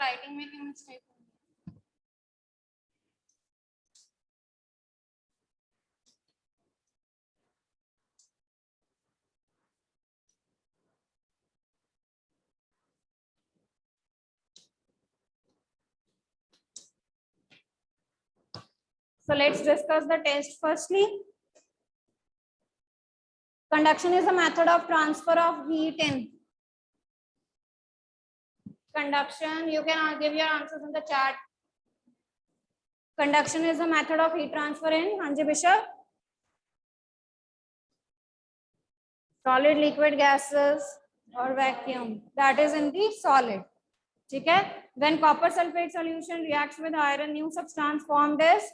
Writing में क्यों mistake होगी? So let's discuss the test firstly. Conduction is a method of transfer of heat in. Conduction, you can give your answers in the chat. Conduction is a method of heat transfer in, Hanji Bishop. Solid, liquid, gases or vacuum. That is in the solid. Okay? When copper sulfate solution reacts with iron, new substance formed is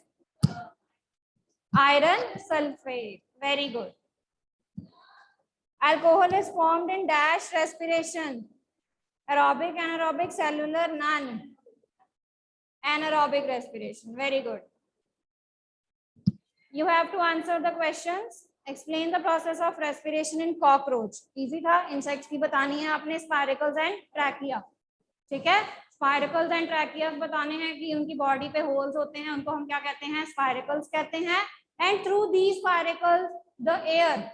iron sulfate. Very good. Alcohol is formed in dash respiration. Aerobic, anaerobic, cellular, none. Anaerobic respiration. Very good. You have to answer the questions. Explain the process of respiration in cockroach. Easy था. Insects की बतानी है आपने spiracles and trachea. ठीक है? Spiracles and trachea बताने हैं कि उनकी body पे holes होते हैं. उनको हम क्या कहते हैं? Spiracles कहते हैं. And through these spiracles, the air,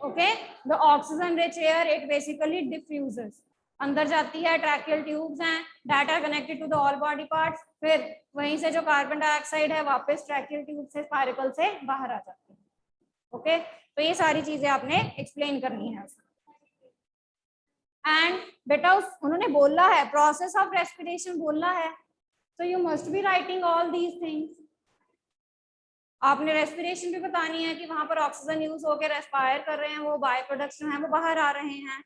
okay, the oxygen-rich air, it basically diffuses. अंदर जाती है, ट्रैकियल ट्यूब्स हैं, that are connected to the all body parts. फिर वहीं से जो कार्बन डाइऑक्साइड है वापस ट्रैकियल ट्यूब से स्पाइरकल से बाहर आ जाती है. ओके, तो ये सारी चीजें आपने एक्सप्लेन करनी है. एंड बेटा उन्होंने बोला है प्रोसेस ऑफ रेस्पिरेशन बोलना है, so you must be writing all these things. आपने रेस्पिरेशन भी बतानी है कि वहां पर ऑक्सीजन यूज होकर रेस्पायर कर रहे हैं, वो बाय प्रोडक्शन है वो बाहर आ रहे हैं.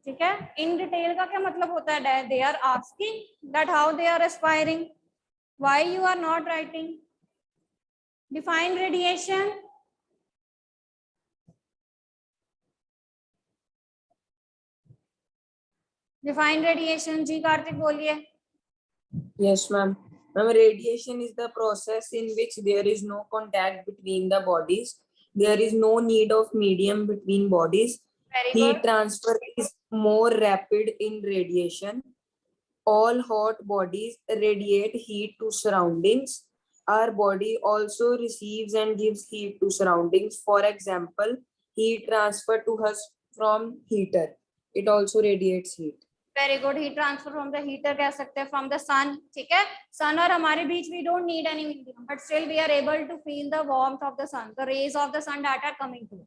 ठीक है, इन डिटेल का क्या मतलब होता है? They are asking that how they are aspiring. Why you are not writing? Define radiation. Define radiation. जी कार्तिक बोलिए. Yes, ma'am. Ma'am, radiation is the process in which there is no contact between the bodies. There is no need of medium between bodies. Very Heat good. transfer is more rapid in radiation. All hot bodies radiate heat to surroundings. Our body also receives and gives heat to surroundings. For example, heat transfer to us from heater. It also radiates heat. Very good. Heat transfer from the heater कह सकते हैं, from the सन. ठीक है, sun और हमारे बीच we don't need any medium, but still we are able to feel the warmth of the sun, the rays of the sun that are coming to.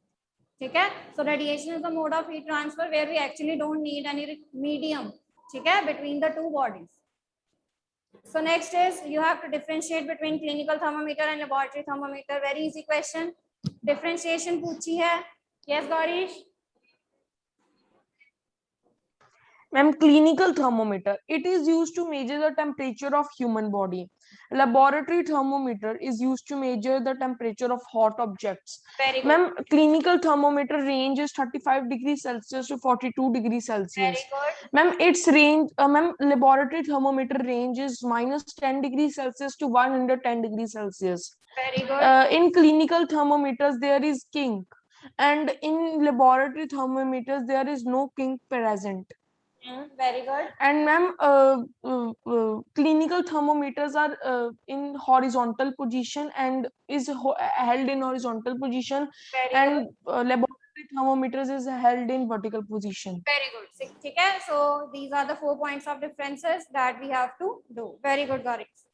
ठीक है, so radiation is the mode of heat transfer where we actually don't need any medium. ठीक है, between the two bodies. So next is you have to differentiate between clinical thermometer and laboratory thermometer. Very easy question. Differentiation पूछी है. Yes, Gaurish. Ma'am, clinical thermometer, it is used to measure the temperature of human body. Laboratory thermometer is used to measure the temperature of hot objects. Very good. Ma'am, clinical thermometer range is 35 degrees Celsius to 42 degrees Celsius. Very good. Ma'am, its range, ma'am, laboratory thermometer range is minus 10 degrees Celsius to 110 degrees Celsius. Very good. In clinical thermometers, there is kink, and in laboratory thermometers, there is no kink present. Very good. And ma'am, clinical thermometers are in horizontal position and is held in horizontal position. Very And laboratory thermometers is held in vertical position. Very good. ठीक है, so these are the 4 points of differences that we have to do. Very good, Gaurish.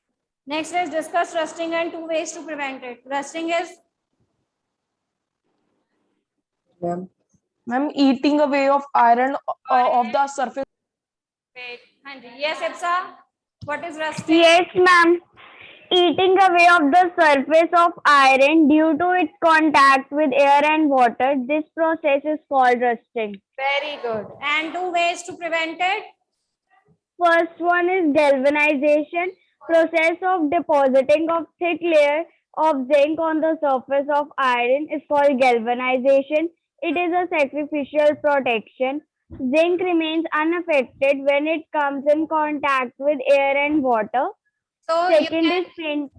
Next is discuss rusting and 2 ways to prevent it. Rusting is Ma'am, eating away of iron of the surface. wait, yes, Ipsa. What is rusting? Yes, ma'am. Eating away of the surface of iron due to its contact with air and water. This process is called rusting. Very good. And 2 ways to prevent it. First one is galvanization. Process of depositing of thick layer of zinc on the surface of iron is called galvanization. It is a sacrificial protection. Zinc remains unaffected when it comes in contact with air and water. So Second you is can, paint.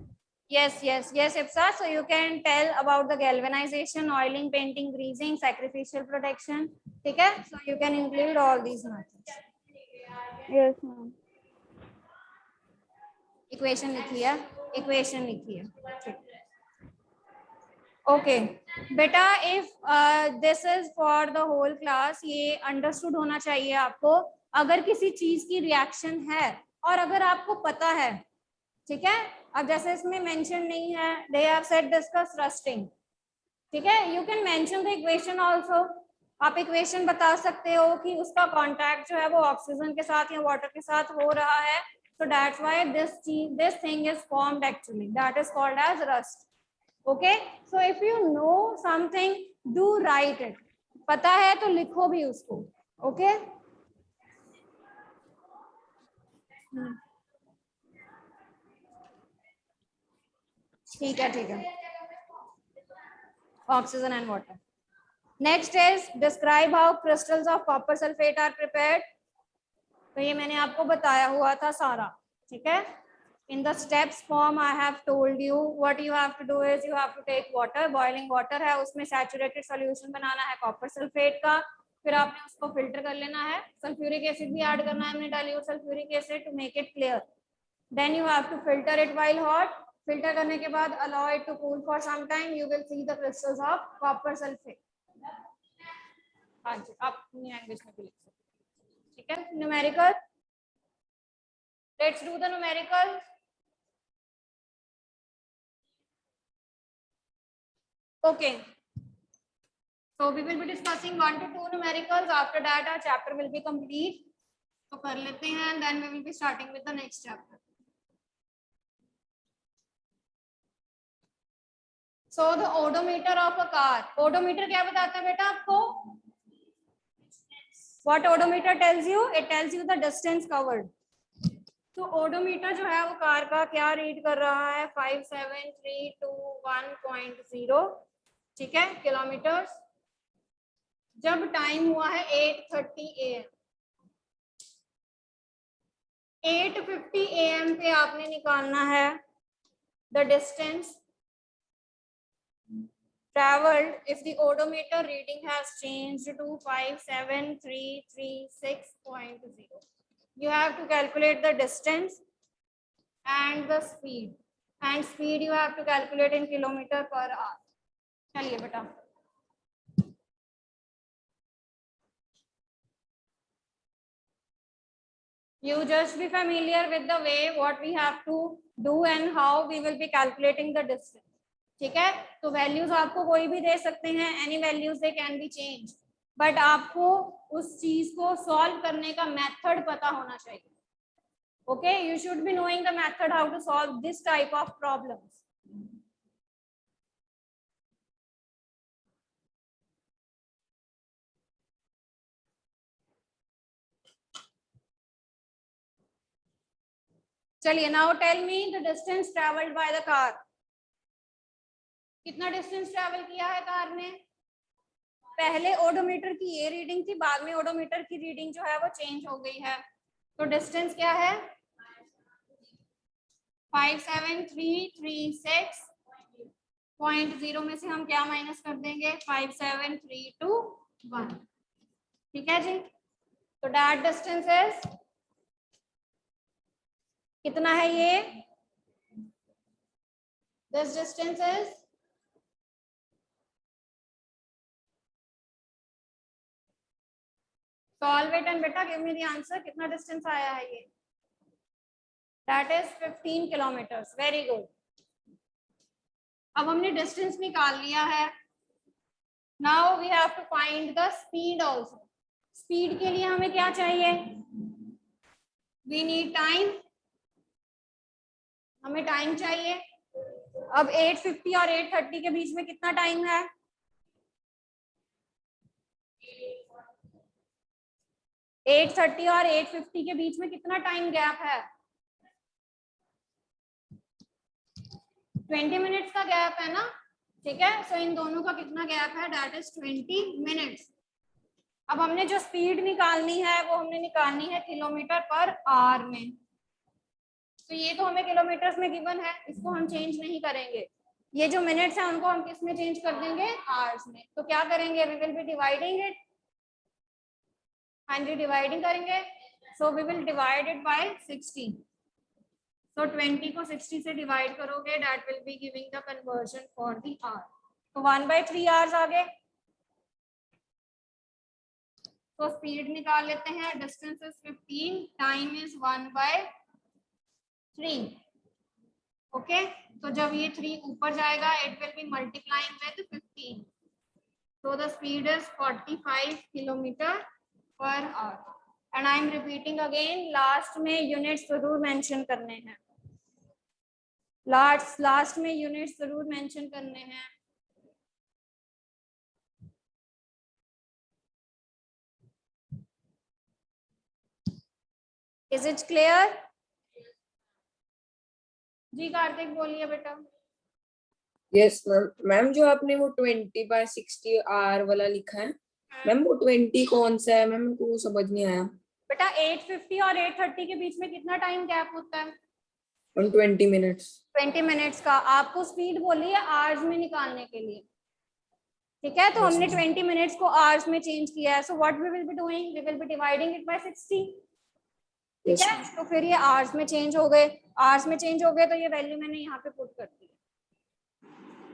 yes, Ipsa. So you can tell about the galvanization, oiling, painting, greasing, sacrificial protection. ठीक है? So you can include all these methods. Yes, ma'am. Equation लिखी है, equation लिखी है, ठीक। Okay बेटा, if this is for the whole class, ये understood होना चाहिए आपको। अगर किसी चीज की रिएक्शन है और अगर आपको पता है, ठीक है, अब जैसे इसमें मेंशन नहीं है, they have said discuss rusting, ठीक है, you can mention the equation also. आप इक्वेशन बता सकते हो कि उसका कांटेक्ट जो है वो ऑक्सीजन के साथ या वाटर के साथ हो रहा है, so that's why this thing is formed, actually that is called as rust. Okay, so if you know something, do write it. पता है तो लिखो भी उसको। okay? ठीक है, ठीक है, oxygen and water. Next is describe how crystals of copper sulphate are prepared. तो ये मैंने आपको बताया हुआ था सारा, ठीक है। In the steps form I have told you what you have to do is you have to take water, boiling water है, उसमें saturated solution बनाना है कॉपर सल्फेट का, फिर आपने उसको फिल्टर कर लेना है, सल्फ्यूरिक एसिड भी ऐड करना है, हमने dilute sulphuric acid to make it clear. Then you have to filter it while hot. Filter करने के बाद allow it to cool for some time, you will see the crystals of copper sulfate. हाँ जी, आप अपनी language में भी लिख सकते हैं, ठीक है। Numerical, let's do the numerical. Okay, so we will be discussing 1 to 2 numericals. After that our chapter will be complete. तो कर लेते हैं and then we will be starting with the next chapter. So the odometer of a car. Odometer क्या बताता है बेटा आपको? What odometer tells you? It tells you the distance covered. तो ओडोमीटर जो है वो कार का क्या रीड कर रहा है? 57321.0, ठीक है, किलोमीटर। जब टाइम हुआ है 8:30 AM, 8:50 AM पे आपने निकालना है the distance traveled if the odometer reading has changed to 57336.0. You have to calculate the distance and the speed, and speed you have to calculate in kilometer per hour. चलिए बेटा, you just be familiar with the way what we have to do and how we will be calculating the distance, ठीक है। तो values आपको कोई भी दे सकते हैं, any values they can B change, but आपको उस चीज को सॉल्व करने का मेथड पता होना चाहिए। Okay, you should be knowing the method how to solve this type of problems. चलिए, now tell me the distance travelled by the car. कितना डिस्टेंस ट्रेवल किया है कार ने? पहले ओडोमीटर की ये रीडिंग थी, बाद में ओडोमीटर की रीडिंग जो है वो चेंज हो गई है। तो डिस्टेंस क्या है? 57336.0 में से हम क्या माइनस कर देंगे? 57321, ठीक है जी। तो दैट डिस्टेंस इज कितना है ये? This distance is solve it and बेटा गिव मी द आंसर। कितना डिस्टेंस आया है ये? That is 15 kilometres. Very good. अब हमने डिस्टेंस निकाल लिया है, now we have to find the speed also. Speed के लिए हमें क्या चाहिए? वी नीड टाइम, हमें टाइम चाहिए। अब 8:50 और 8:30 के बीच में कितना टाइम है? 8:30 और 8:50 के बीच में कितना टाइम गैप है? 20 मिनट्स का गैप है ना, ठीक है। सो इन दोनों का कितना गैप है? That is 20 minutes. अब हमने जो स्पीड निकालनी है वो हमने निकालनी है किलोमीटर पर आवर में। तो ये तो हमें किलोमीटर्स में गिवन है, इसको हम चेंज नहीं करेंगे। ये जो मिनट्स है उनको हम किस में चेंज कर देंगे? आवर्स में। तो क्या करेंगे? We will be dividing it. हाँ जी, डिवाइडिंग करेंगे। So we will divide it by 60। So 20 को 60 से डिवाइड करोगे, that will be giving the conversion for the hour. तो 1/3 hours आ गए. तो स्पीड निकाल लेते हैं. Distance is 15, time is 1/3. Okay, तो जब ये 3 ऊपर जाएगा, it will be multiplying with 15. So the speed is 45 kilometre per hour. And I am repeating again, last में यूनिट्स जरूर मेंशन करने हैं. लास्ट में यूनिट्स जरूर मेंशन करने हैं. Is it clear? जी कार्तिक बोलिए बेटा. Yes ma'am. मैम जो आपने वो 20/60 आर वाला लिखा है मैम, वो 20 कौन सा है मैम? को समझ नहीं आया. बेटा 8:50 और 8:30 के बीच में कितना टाइम गैप होता है? 20 मिनट्स. 20 मिनट्स का. आपको स्पीड बोली है आवर्स में निकालने के लिए. ठीक है, तो Yes, हमने ma'am. 20 मिनट्स को आवर्स में चेंज किया है. So what we will be doing, we will be dividing it by 60. ठीक Yes, है, ma'am. तो फिर ये आवर्स में चेंज हो गए. आवर्स में चेंज हो गए तो ये वैल्यू मैंने यहाँ पे पुट कर दी.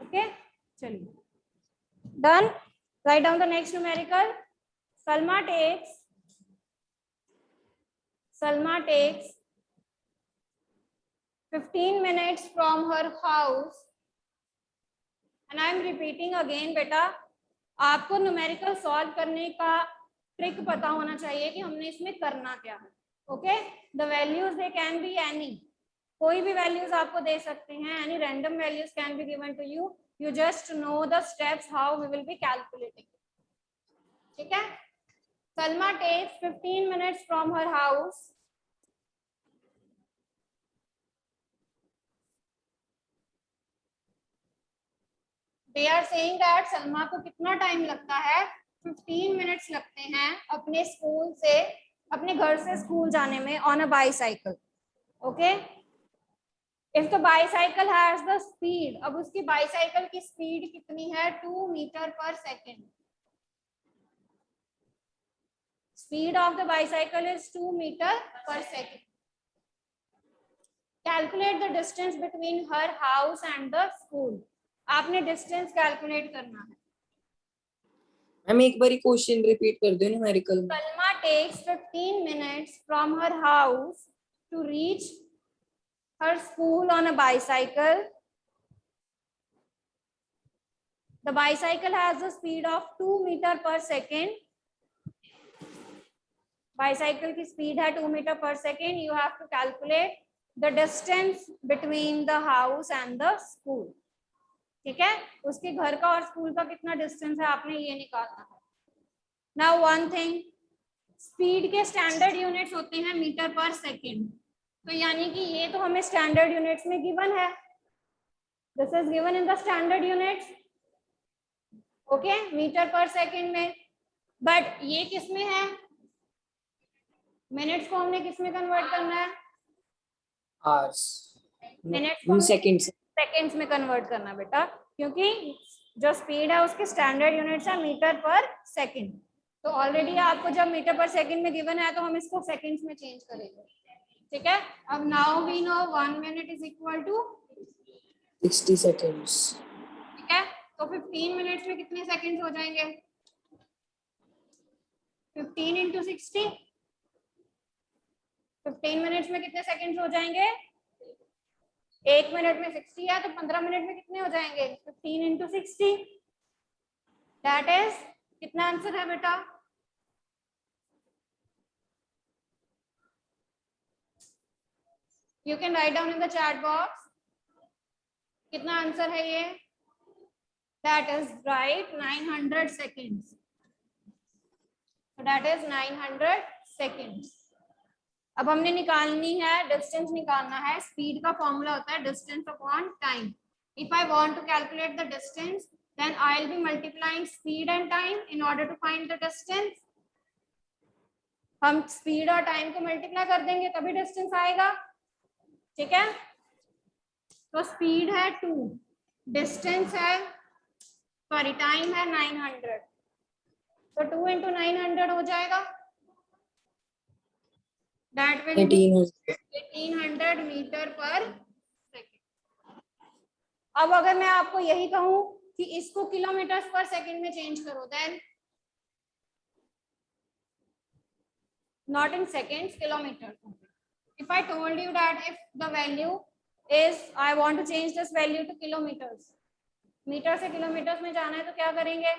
ओके, चलिए done. Write down the next numerical. Salma takes 15 minutes from her house. And I am repeating again बेटा, आपको न्यूमेरिकल सॉल्व करने का ट्रिक पता होना चाहिए कि हमने इसमें करना क्या है. Okay, the values they can be any. कोई भी वैल्यूज आपको दे सकते हैं. Any random values can be given to you. You just know the steps how we will be calculating. ठीक है. Salma takes 15 minutes from her house. They are saying that Salma को कितना टाइम लगता है? 15 मिनट्स लगते हैं अपने school से, अपने घर से स्कूल जाने में on a bicycle. Okay? If the bicycle has the speed, अब उसकी बाईसाइकिल की स्पीड कितनी है? 2 meter per second. Speed of the bicycle is 2 meter per second. Calculate the distance between her house and the school. आपने distance calculate करना है. Ma'am एक बार question repeat कर दो numerical. Salma takes 15 minutes from her house to reach her school on a bicycle. The bicycle has a speed of 2 meter per second. Bicycle की speed है 2 meter per second. You have to calculate the distance between the house and the school. ठीक है, उसके घर का और school का कितना डिस्टेंस है आपने ये निकालना है. नाउ वन थिंग, स्पीड के स्टैंडर्ड यूनिट्स होते हैं मीटर पर सेकेंड. तो यानी कि ये तो हमें स्टैंडर्ड यूनिट्स में गिवन है. This is given in the standard units. Okay, meter per second में. बट ये किस में है? मिनट्स को हमने किस में कन्वर्ट करना है? आवर्स. मिनट्स को सेकंड्स. सेकंड्स में कन्वर्ट करना बेटा, क्योंकि जो स्पीड है उसके स्टैंडर्ड यूनिट्स है मीटर पर सेकंड. तो ऑलरेडी आपको जब मीटर पर सेकंड में गिवन है तो हम इसको सेकंड्स में चेंज करेंगे. ठीक है, अब now we know 1 minute is equal to 60 seconds. ठीक है, तो 15 मिनट्स में कितने सेकंड्स हो जाएंगे? 15 into 60. 15 मिनट्स में कितने सेकंड्स हो जाएंगे? 1 मिनट में 60 है तो 15 मिनट में कितने हो जाएंगे? 15 into 60. दैट इज कितना आंसर है बेटा? You can write down in the chat box. कितना आंसर है ये? That is right 900 seconds. That is 900 seconds. अब हमने निकालनी है डिस्टेंस, निकालना है. स्पीड का फॉर्मूला होता है distance upon time. If I want to calculate the distance then I will be multiplying speed and time in order to find the distance. हम स्पीड और टाइम को मल्टीप्लाई कर देंगे तभी डिस्टेंस आएगा. ठीक है, तो स्पीड है 2, डिस्टेंस है सॉरी टाइम है 900. तो 2 into 900 हो जाएगा. That will be 1800 100 metre per second. अब अगर मैं आपको यही कहूं कि इसको किलोमीटर पर सेकेंड में चेंज करो, then not in seconds, kilometers. If I told you that if the value is, I want to change this value to kilometers, meter से किलोमीटर में जाना है तो क्या करेंगे?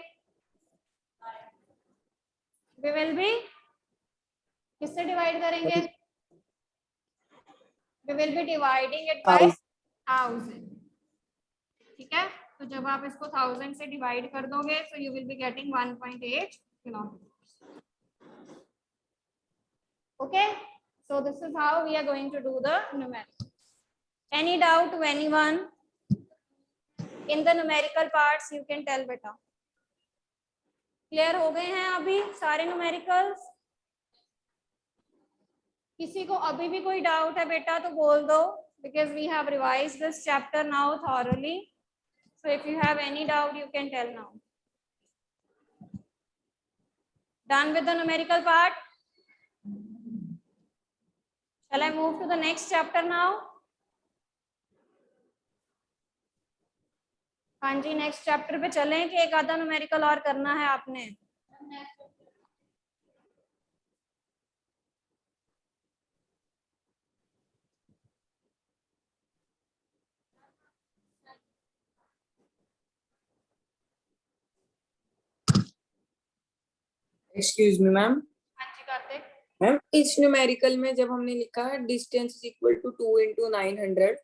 We will be किससे डिवाइड करेंगे? We will be dividing it by 1000. ठीक है, तो जब आप इसको 1000 से डिवाइड कर दोगे so you will be getting 1.8 kilometers. Okay, so this is how we are going to do the numerical. Any doubt to anyone in the numerical parts? You can tell beta. Clear हो गए हैं अभी सारे numericals? किसी को अभी भी कोई डाउट है बेटा तो बोल दो, because we have revised this chapter now thoroughly. So if you have any doubt, you can tell now. Done with the numerical part? Shall I move to the next chapter now? हाँ जी, next chapter पे चलें कि एक आधा numerical और करना है आपने? Excuse me ma'am. हाँ जी कार्तिक। मैम इस न्यूमेरिकल में जब हमने लिखा है distance is equal to 2 into 900,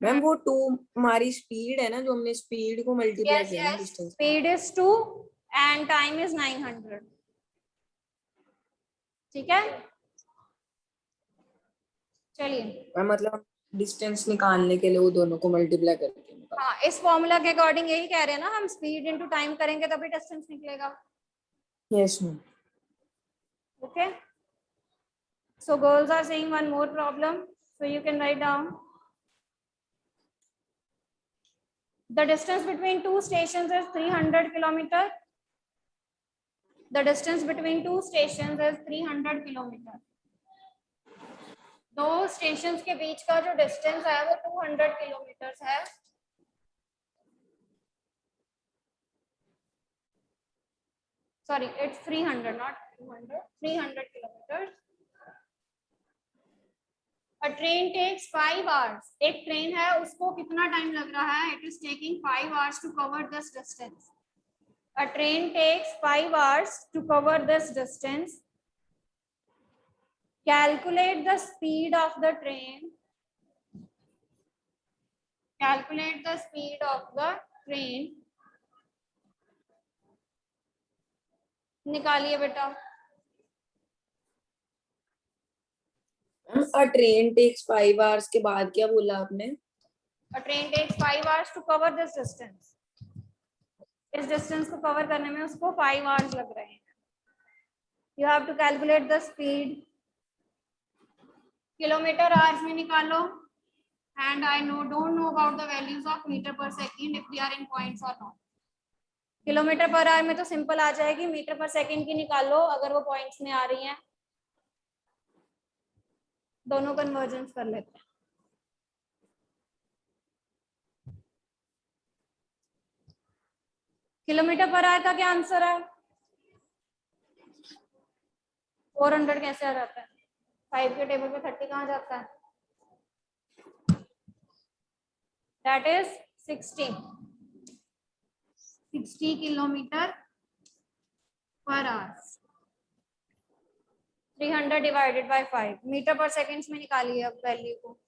ma'am वो 2 हमारी स्पीड है ना, जो हमने स्पीड को मल्टीप्लाई किया है distance. Speed is 2 and time is 900. ठीक है, चलिए। मतलब डिस्टेंस निकालने के लिए वो दोनों को मल्टीप्लाई करके निकाल। हाँ, इस फॉर्मूला के अकॉर्डिंग यही कह रहे हैं ना हम, स्पीड इनटू टाइम करेंगे तभी डिस्टेंस निकलेगा। Yes ma'am. Okay, so girls are saying one more problem, so you can write down. The distance between two stations is 300 kilometer. The distance between two stations is 300 kilometer. दो stations के बीच का जो distance है वो 200 kilometers है। Sorry, it's 300, not 200. 300 kilometers. A train takes 5 hours. एक train है उसको कितना टाइम लग रहा है? It is taking 5 hours to cover this distance. A train takes 5 hours to cover this distance. Calculate the speed of the train. Calculate the speed of the train. निकालिए बेटा। A train takes 5 hours के बाद क्या बोला आपने? A train takes 5 hours to cover this distance. इस distance को cover करने में उसको 5 hours लग रहे हैं। You have to calculate the speed. Kilometre hours में निकालो। And I don't know about the values of meter per second if they are in points or not. Kilometre per our में तो सिंपल आ जाएगी, metre पर second की निकालो अगर वो पॉइंट्स में आ रही हैं। दोनों कन्वर्जेंस कर लेते हैं। किलोमीटर पर आवर का क्या आंसर है? 400 कैसे आ जाता है? 5 के टेबल पे 30 कहाँ जाता है? That is 60 kilometer per hour. 300 divided by 5 meter per seconds में निकालिए अब वैल्यू को।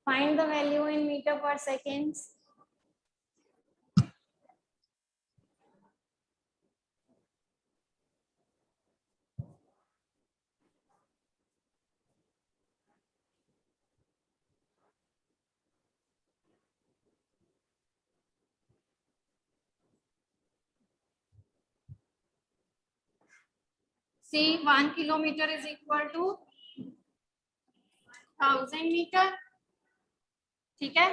Find the value in meter per seconds. See, 1 kilometer is equal to 1000 meter. ठीक है,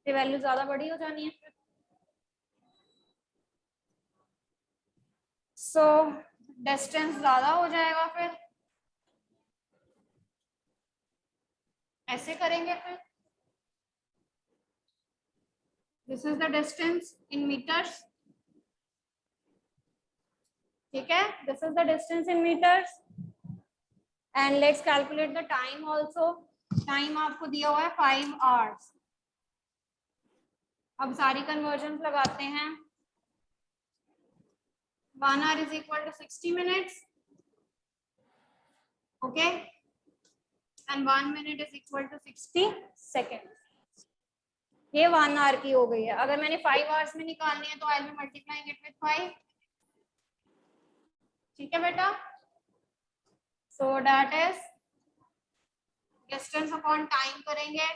ये वैल्यू ज्यादा बड़ी हो जानी है। So डिस्टेंस ज्यादा हो जाएगा, फिर ऐसे करेंगे फिर। This is the distance in meters, ठीक है, this is the distance in meters. And let's calculate the time also. Time आपको दिया हुआ है 5 आवर्स। अब सारी कन्वर्जन लगाते हैं। 1 hour is equal to 60 minutes, okay, and 1 minute is equal to 60 seconds। ये 1 hour की हो गई है। अगर मैंने 5 hours में निकालनी है तो I will multiplying it with 5, ठीक है बेटा। सो that is distance upon time करेंगे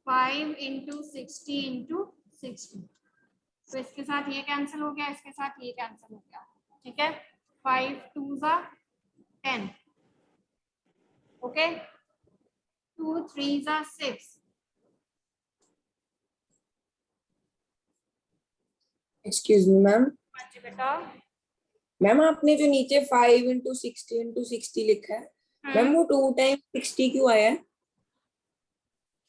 5 इंटू 60 इंटू 60। तो इसके साथ ये कैंसिल हो गया, इसके साथ ये कैंसिल हो गया, ठीक है। 5 2 ज़ा 10, ओके, 2 3 ज़ा 6। एक्सक्यूज मी मैम, हाँ जी बेटा। मैम आपने जो नीचे 5 इंटू 60 लिखा है, मैम वो 2 टाइम 60 क्यों आया है?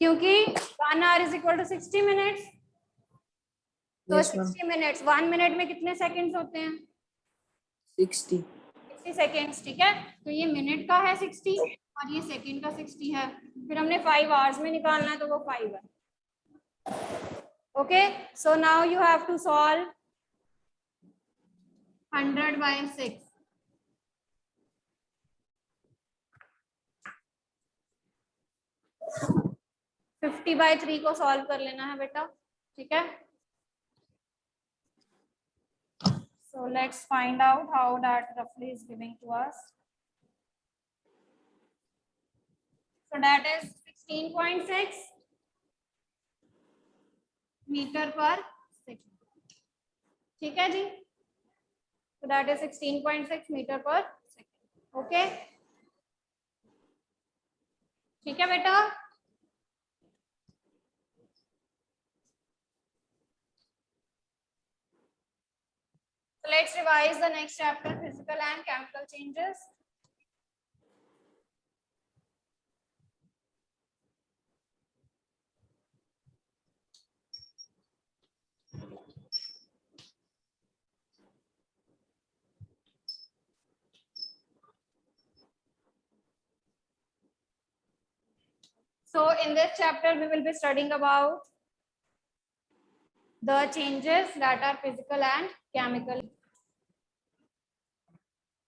क्योंकि 1 hour is equal to 60 minutes। तो Yes, ma'am. 60 minutes, 1 minute में कितने सेकंड्स होते हैं? 60। 60 सेकंड्स, ठीक है। तो ये मिनट का है 60 और ये सेकंड का 60 है। फिर हमने 5 आवर्स में निकालना है तो वो 5 है। Okay, so now you have to solve 100 by 6। Fifty by 3 को सॉल्व कर लेना है बेटा, ठीक है। So let's find out how that roughly is giving to us. So that is 16.6 meter per second, ठीक है जी। So that is 16.6 meter per second, okay, ठीक है बेटा। So let's revise the next chapter, physical and chemical changes. So in this chapter, we will be studying about the changes that are physical and chemical.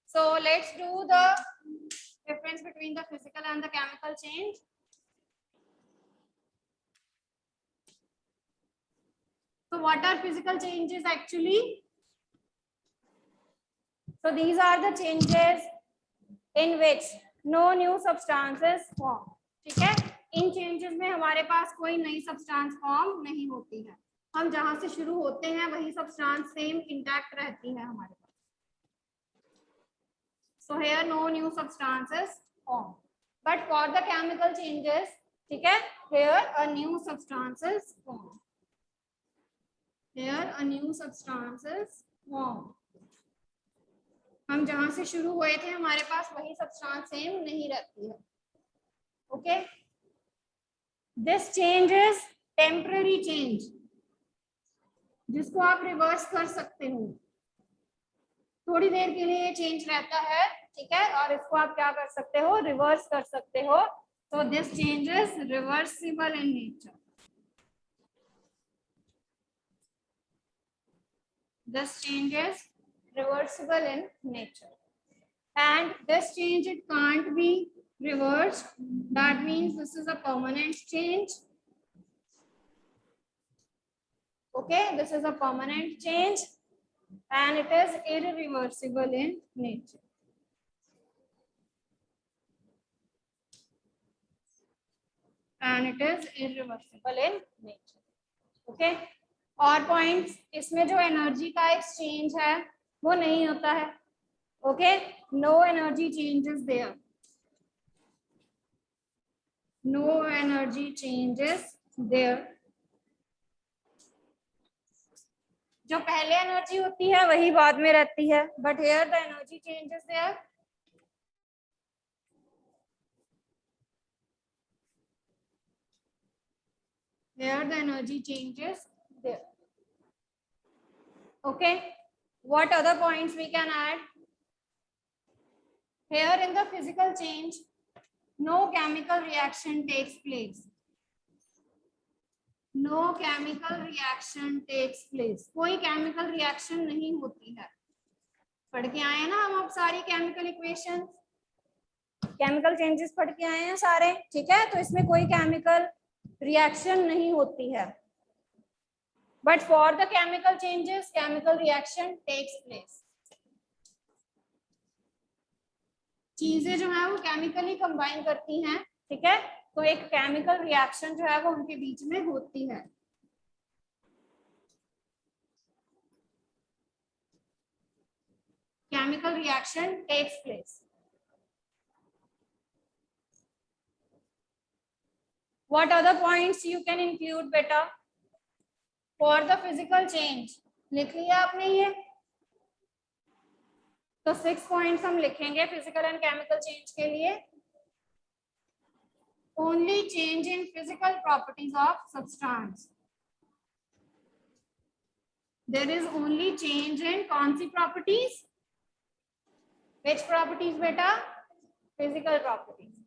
So let's do the difference between the physical and the chemical change. So what are physical changes actually? So these are the changes in which no new substances form, ठीक है। इन changes में हमारे पास कोई नई substance form नहीं होती है। हम जहां से शुरू होते हैं वही सब्सटेंस सेम इंटैक्ट रहती है हमारे पास। So here no new substances form, but for the chemical changes, ठीक है, here a new substances form, here a new substances form। हम जहां से शुरू हुए थे हमारे पास वही सब्सटेंस सेम नहीं रहती है, okay. This change is temporary change, जिसको आप रिवर्स कर सकते हो। थोड़ी देर के लिए ये चेंज रहता है, ठीक है, और इसको आप क्या कर सकते हो, रिवर्स कर सकते हो। तो this change is reversible in nature, this change is reversible in nature, and this change it can't be reversed. That means this is a permanent change, okay, this is a permanent change and it is irreversible in nature, and it is irreversible in nature, okay। और points, इसमें जो energy का exchange है वो नहीं होता है, okay, no energy changes there, no energy changes there. जो पहले एनर्जी होती है वही बाद में रहती है, but here the energy changes there. Here the energy changes there. Okay, what other points we can add? Here in the physical change, no chemical reaction takes place. No chemical reaction takes place. कोई chemical reaction नहीं होती है. पढ़ के आए ना हम अब सारी chemical equations, chemical changes पढ़ के आए हैं सारे, ठीक है. तो इसमें कोई chemical reaction नहीं होती है. But for the chemical changes, chemical reaction takes place. चीजें जो है वो केमिकली कंबाइन करती हैं, ठीक है. तो एक केमिकल रिएक्शन जो है वो उनके बीच में होती है. Chemical reaction takes place. What other points you can include beta? For the physical change, लिख लिया आपने ये? तो 6 points हम लिखेंगे physical and chemical change के लिए. Only change in physical properties of substance. There is only change in कौन सी properties? Which properties beta? Physical properties.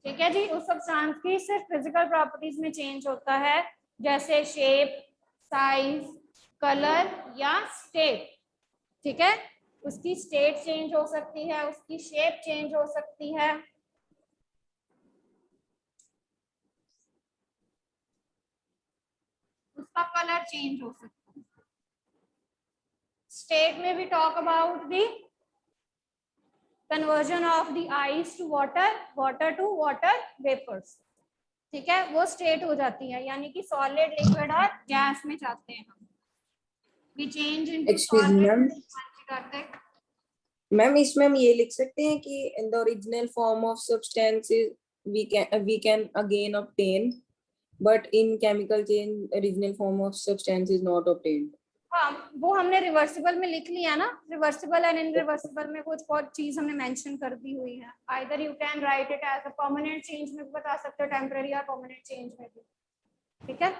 ठीक है जी. उस सब्सटेंस की सिर्फ फिजिकल प्रॉपर्टीज में चेंज होता है, जैसे शेप, साइज, कलर या स्टेट. ठीक है. उसकी स्टेट चेंज हो सकती है, उसकी शेप चेंज हो सकती है. उसका कलर चेंज हो सकता है. स्टेट में भी talk about the conversion of the ice to water, water to water vapors. ठीक है. वो स्टेट हो जाती है, यानी कि सॉलिड, लिक्विड और गैस में जाते हैं हम. We change into solid. करते हैं. मैम इसमें हम ये लिख सकते हैं कि in the original form of substances we can again obtain, but in chemical change original form of substance is not obtained. हाँ, वो हमने रिवर्सिबल में लिख लिया ना. रिवर्सिबल एंड इनरिवर्सिबल में कुछ और चीज हमने मेंशन कर दी हुई है. Either you can write it as a permanent change में भी बता सकते हो, टेम्पररी या परमानेंट चेंज में भी. ठीक है.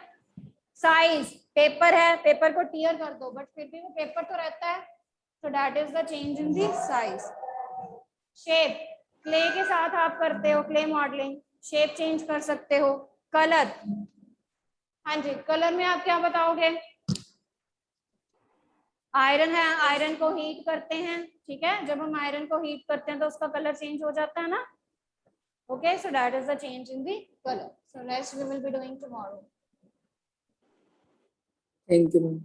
साइज, पेपर है, पेपर को टीयर कर दो बट फिर भी वो पेपर तो रहता है, so that is the change in the size. Shape, clay के साथ आप करते हो क्ले मॉडलिंग, शेप चेंज कर सकते हो. कलर, हाँ जी, कलर में आप क्या बताओगे? आयरन है, आयरन को हीट करते हैं. ठीक है. जब हम आयरन को हीट करते हैं तो उसका कलर चेंज हो जाता है ना. Okay, so that is the change in the colour. So next we will be doing tomorrow. Thank you, ma'am.